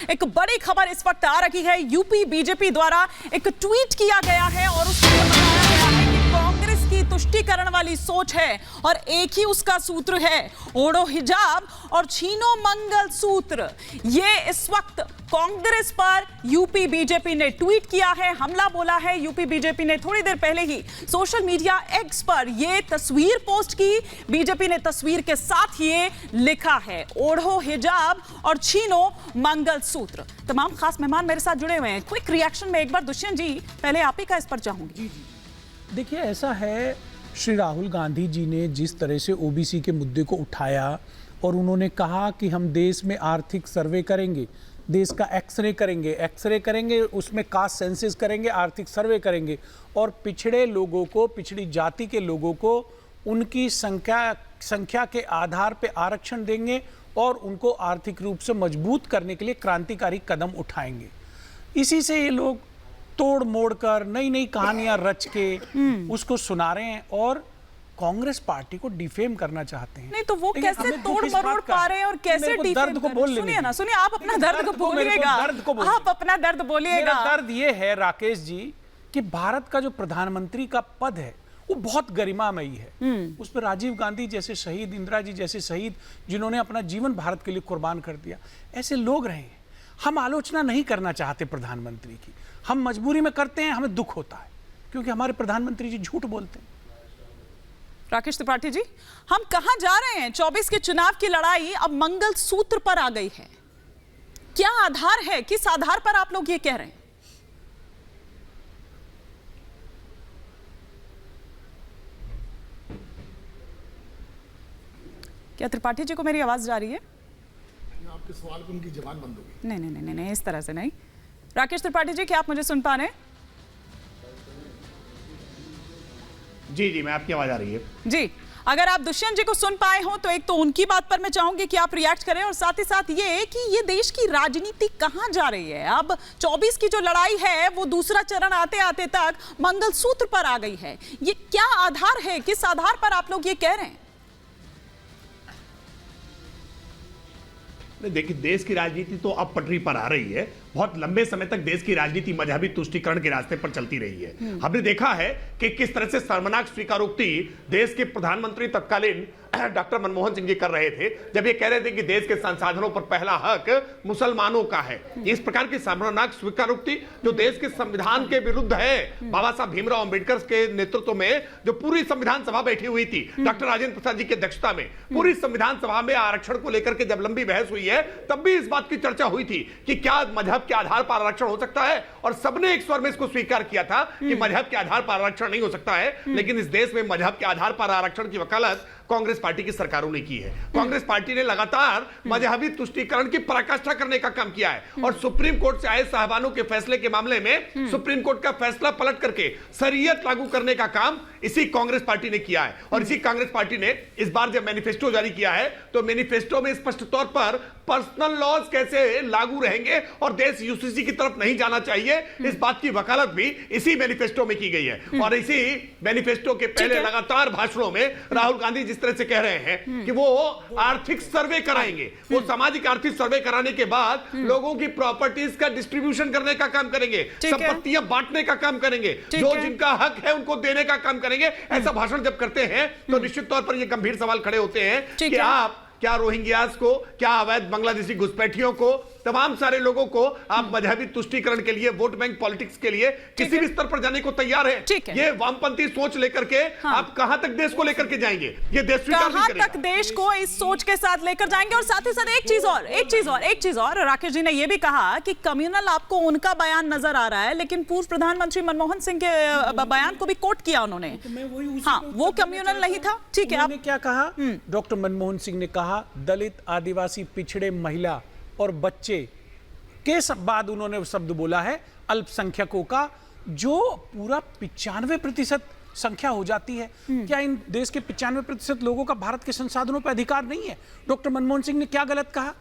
एक बड़ी खबर इस वक्त आ रही है। यूपी बीजेपी द्वारा एक ट्वीट किया गया है और उसमें बताया गया है कि कांग्रेस की तुष्टीकरण वाली सोच है और एक ही उसका सूत्र है, ओढ़ो हिजाब और छीनो मंगल सूत्र। ये इस वक्त कांग्रेस पर यूपी बीजेपी ने ट्वीट किया है, हमला बोला है। यूपी बीजेपी ने थोड़ी देर पहले ही सोशल मीडिया एक्स पर ये तस्वीर पोस्ट की। बीजेपी ने तस्वीर के साथ ये लिखा है, ओढ़ो हिजाब और छीनो मंगल सूत्र। तमाम खास मेहमान मेरे साथ जुड़े हुए हैं। क्विक रिएक्शन में एक बार दुष्यंत जी, पहले आप ही का इस पर चाहूंगी। जी देखिए, ऐसा है, श्री राहुल गांधी जी ने जिस तरह से ओबीसी के मुद्दे को उठाया और उन्होंने कहा कि हम देश में आर्थिक सर्वे करेंगे, देश का एक्सरे करेंगे, उसमें कास्ट सेंसस करेंगे, आर्थिक सर्वे करेंगे और पिछड़े लोगों को, पिछड़ी जाति के लोगों को उनकी संख्या के आधार पे आरक्षण देंगे और उनको आर्थिक रूप से मजबूत करने के लिए क्रांतिकारी कदम उठाएंगे। इसी से ये लोग तोड़ मोड़ कर नई नई कहानियां रच के उसको सुना रहे हैं और कांग्रेस पार्टी को डिफेम करना चाहते हैं। नहीं तो वो कैसे तोड़ मरोड़ पा रहे हैं और कैसे दर्द को बोल सुनिए ना, सुनिए, आप अपना दर्द को बोलिएगा, आप अपना दर्द बोलिएगा। मेरा दर्द ये है राकेश जी कि भारत का जो प्रधानमंत्री का पद है वो बहुत गरिमामयी है। उस पर राजीव गांधी जैसे शहीद, इंदिरा जी जैसे शहीद, जिन्होंने अपना जीवन भारत के लिए कुर्बान कर दिया, ऐसे लोग रहे हैं। हम आलोचना नहीं करना चाहते प्रधानमंत्री की, हम मजबूरी में करते हैं, हमें दुख होता है क्योंकि हमारे प्रधानमंत्री जी झूठ बोलते हैं। राकेश त्रिपाठी जी, हम कहां जा रहे हैं? 24 के चुनाव की लड़ाई अब मंगल सूत्र पर आ गई है। क्या आधार है, किस आधार पर आप लोग ये कह रहे हैं? क्या त्रिपाठी जी को मेरी आवाज जा रही है? आपके सवाल पे उनकी जबान बंद होगी। नहीं नहीं नहीं नहीं, इस तरह से नहीं। राकेश त्रिपाठी जी, क्या आप मुझे सुन पा रहे हैं? जी जी, मैं आपकी आवाज आ रही है जी। अगर आप दुष्यंत जी को सुन पाए हो तो एक तो उनकी बात पर मैं चाहूंगी कि आप रिएक्ट करें और साथ ही साथ ये कि ये देश की राजनीति कहां जा रही है। अब 24 की जो लड़ाई है वो दूसरा चरण आते आते तक मंगल सूत्र पर आ गई है। ये क्या आधार है, किस आधार पर आप लोग ये कह रहे हैं? देखिए, देश की राजनीति तो अब पटरी पर आ रही है। बहुत लंबे समय तक देश की राजनीति मजहबी तुष्टीकरण के रास्ते पर चलती रही है। हमने देखा है कि किस तरह से शर्मनाक स्वीकारोक्ति देश के प्रधानमंत्री तत्कालीन डॉक्टर मनमोहन सिंह जी कर रहे थे, जब ये कह रहे थे कि देश के संसाधनों पर पहला हक मुसलमानों का है। इस प्रकार की शर्मनाक स्वीकारोक्ति जो देश के संविधान के विरुद्ध है। बाबा साहब भीमराव अंबेडकर के नेतृत्व में जो पूरी संविधान सभा बैठी हुई थी डॉक्टर राजेंद्र प्रसाद जी की अध्यक्षता में, पूरी संविधान सभा में आरक्षण को लेकर के जब लंबी बहस हुई है, तब भी इस बात की चर्चा हुई थी कि क्या मजहब के आधार पर आरक्षण हो सकता है, और सबने एक स्वर में इसको स्वीकार किया था कि मजहब के आधार पर आरक्षण नहीं हो सकता है। लेकिन इस देश में मजहब के आधार पर आरक्षण की वकालत कांग्रेस पार्टी की सरकारों ने की है। कांग्रेस पार्टी ने लगातार मजहबी तुष्टीकरण की पराकाष्ठा करने का काम किया है और सुप्रीम कोर्ट से आए साहबानों के फैसले के मामले में सुप्रीम कोर्ट का फैसला पलट करके शरीयत लागू करने का काम इसी कांग्रेस पार्टी ने किया है। और इसी कांग्रेस पार्टी ने इस बार जब मैनिफेस्टो जारी किया है तो मैनिफेस्टो में स्पष्ट तौर पर पर्सनल लॉज कैसे लागू रहेंगे और देश यूसीसी की तरफ नहीं जाना चाहिए, इस बात की वकालत भी इसी मैनिफेस्टो में की गई है। और इसी मैनिफेस्टो के पहले लगातार भाषणों में राहुल गांधी जिस तरह से कह रहे हैं कि वो आर्थिक सर्वे कराएंगे, वो सामाजिक आर्थिक सर्वे कराने के बाद लोगों की प्रॉपर्टीज का डिस्ट्रीब्यूशन करने का काम करेंगे, संपत्तियां बांटने का काम करेंगे, जो जिनका हक है उनको देने का काम करेंगे। ऐसा भाषण जब करते हैं तो निश्चित तौर पर ये गंभीर सवाल खड़े होते हैं कि आप क्या रोहिंग्यास को, क्या अवैध बांग्लादेशी घुसपैठियों को, तमाम सारे लोगों को आप मजहबी तुष्टीकरण के लिए, वोट बैंक पॉलिटिक्स के लिए किसी भी स्तर पर जाने को तैयार हैं। ये वामपंथी सोच लेकर के आप कहां तक देश को लेकर के जाएंगे? ये देश स्वीकार नहीं करेगा। कहां तक देश को इस सोच के साथ लेकर जाएंगे? और साथ ही साथ एक चीज और राकेश जी ने यह भी कहा कि कम्युनल आपको उनका बयान नजर आ रहा है, लेकिन पूर्व प्रधानमंत्री मनमोहन सिंह के बयान को भी कोट किया उन्होंने। हाँ, वो कम्युनल नहीं था। ठीक है, आपने क्या कहा? डॉक्टर मनमोहन सिंह ने कहा दलित, आदिवासी, पिछड़े, महिला और बच्चे के बाद उन्होंने शब्द बोला है अल्पसंख्यकों का, जो पूरा 95% संख्या हो जाती है। क्या इन देश के 95% लोगों का भारत के संसाधनों पर अधिकार नहीं है? डॉक्टर मनमोहन सिंह ने क्या गलत कहा?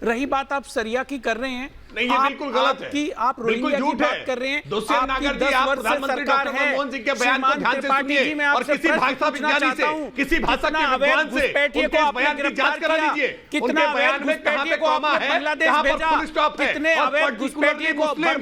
रही बात आप सरिया की कर रहे हैं, नहीं, ये बिल्कुल गलत है। आप रोहिंग्या की बात कर रहे हैं। दुष्यंत नागर जी, आप प्रधानमंत्री डॉक्टर मनमोहन सिंह के बयान को ध्यान से सुनिए और किसी भाषा विज्ञानी से, किसी भाषा के विद्वान से उनके इस बयान की जांच करा लीजिए। उनके बयान में कहां पे कॉमा है, कहां पर फुल स्टॉप है, और पर्टिकुलरली मुस्लिम,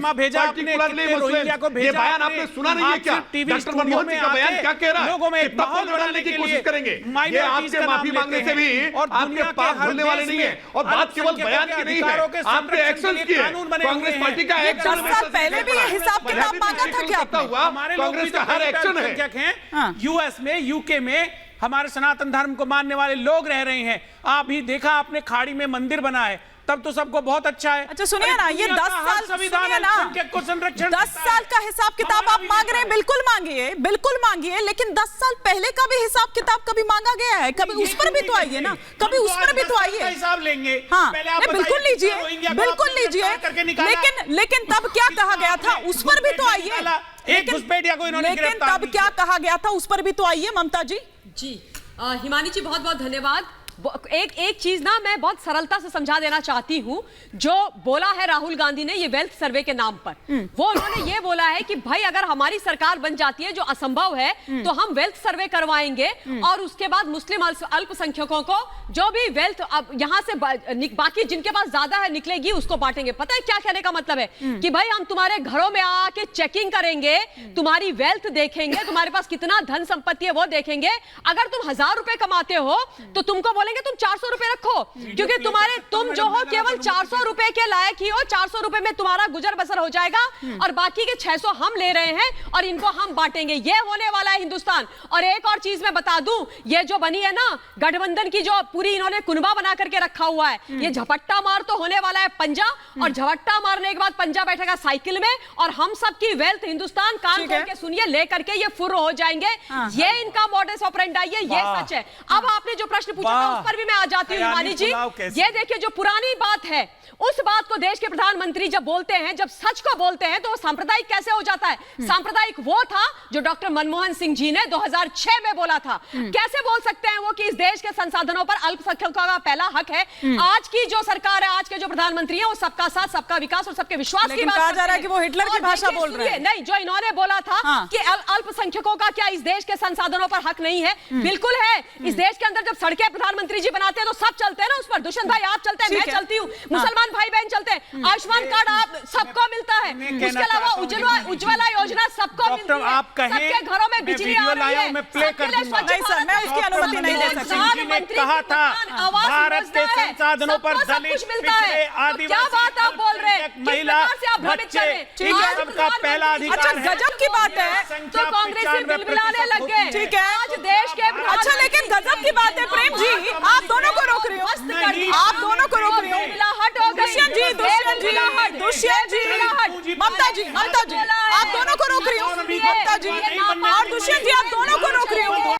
ये बयान आपने सुना नहीं है क्या? डॉक्टर मनमोहन सिंह का बयान क्या कह रहा है? कितना पल बढ़ाने की कोशिश करेंगे? ये आपसे माफी मांगने से भी आपके पास भूलने वाले नहीं है। और बात केवल बयान की नहीं है, आपने एक्शन किए। कांग्रेस पार्टी का एक्शन 10 साल पहले भी ये हिसाब किताब मांगा था क्या आपने? हमारे कांग्रेस का हर एक्शन है। यूएस में, यूके में हमारे सनातन धर्म को मानने वाले लोग रह रहे हैं। आप ही देखा आपने, खाड़ी में मंदिर बना है, तब तो सबको बहुत अच्छा है। अच्छा सुनिए ना, ये 10 साल संविधान है ना, को संरक्षण 10 साल का हिसाब किताब आप मांग रहे हैं, बिल्कुल मांगिए, बिल्कुल मांगिए, लेकिन 10 साल पहले का भी हिसाब किताब कभी मांगा गया है? कभी उस पर भी तो आइए ना, कभी उस पर भी तो आइए। हिसाब लेंगे। हाँ, बिल्कुल लीजिए, बिल्कुल लीजिए, लेकिन तब क्या कहा गया था उस पर भी तो आइए। एक घुसपैठिया को इन्होंने लेकिन तब क्या कहा गया था उस पर भी तो आइए। ममता जी। जी हिमानी जी, बहुत बहुत धन्यवाद। एक चीज ना मैं बहुत सरलता से समझा देना चाहती हूं। जो बोला है राहुल गांधी ने ये वेल्थ सर्वे के नाम पर, वो उन्होंने ये बोला है कि भाई अगर हमारी सरकार बन जाती है, जो असंभव है, तो हम वेल्थ सर्वे करवाएंगे और उसके बाद मुस्लिम अल्पसंख्यकों को जो भी वेल्थ अब यहां से बाकी जिनके पास ज्यादा है निकलेगी उसको बांटेंगे। पता है क्या कहने का मतलब है? कि भाई हम तुम्हारे घरों में आके चेकिंग करेंगे, तुम्हारी वेल्थ देखेंगे, तुम्हारे पास कितना धन संपत्ति है वो देखेंगे। अगर तुम 1000 रुपए कमाते हो तो तुमको बोलेंगे तुम 400 रुपए रखो, क्योंकि तुम जो हो केवल 400 रुपए के लायक ही हो। 400 रुपए में तुम्हारा गुजर बसर हो जाएगा और बाकी के 600 हम ले रहे हैं और इनको हम बांटेंगे। ये होने वाला है हिंदुस्तान। और एक और चीज मैं बता दूं, ये जो बनी है ना गठबंधन की, जो पूरी इन्होंने कुनबा बना करके रखा हुआ है, ये झपट्टा मार तो होने वाला है पंजा, और झपट्टा मारने के बाद पंजा बैठेगा साइकिल में और हम सबकी वेल्थ हिंदुस्तान कान खोल के सुनिए लेकर के ये फुर्र हो जाएंगे। ये इनका मॉडस ऑपरेंडी है, ये सच है। अब आपने जो प्रश्न पूछा था उस पर भी मैं आ जाती हूँ हिमानी जी। ये देखिए, जो पुरानी बात है उस बात को देश के प्रधानमंत्री जब बोलते हैं, जब सच को बोलते हैं, तो वो सांप्रदायिक कैसे हो जाता है? सांप्रदायिक वो था जो डॉक्टर मनमोहन सिंह जी ने 2006 में बोला था। कैसे बोल सकते हैं वो कि इस देश के संसाधनों पर अल्पसंख्यकों का पहला हक है? आज की जो सरकार है, आज के जो प्रधानमंत्री है, वो सबका साथ, सबका विकास और सबके विश्वास की बात कहा जा रहा है कि वो हिटलर की भाषा बोल रहे हैं। नहीं, जो इन्होंने बोला था कि अल्पसंख्यकों का क्या इस देश के संसाधनों पर हक नहीं है? बिल्कुल है। इस देश के अंदर जब सड़कें प्रधानमंत्री जी बनाते हैं तो सब चलते हैं ना उस पर। दुष्यंत भाई आप चलते हैं, मैं चलती हूँ, मुसलमान भाई बहन चलते हैं, आयुष्मान कार्ड आप सबको मिलता है, उसके अलावा उज्ज्वला योजना सबको मिलती है, सबके घरों में बिजली आ रही है। नहीं सर, मैं उसकी अनुमति नहीं दे सकती। कहा था भारत के संसाधनों पर दलित, पिछड़े, आदिवासी, क्या बात आप बोल रहे हैं? महिला, बच्चे, सबका पहला अधिकार है। अच्छा गजब की बात है, तो कांग्रेसी बिलबिलाने लग गए। ठीक है, आज देश के अच्छा, लेकिन गजब की बात है प्रेम जी, आप दोनों को रोक रही हो, आप दोनों को रोक रही हो। दुष्यंत जी, ममता जी, आप दोनों को रोक रही हो। ममता जी,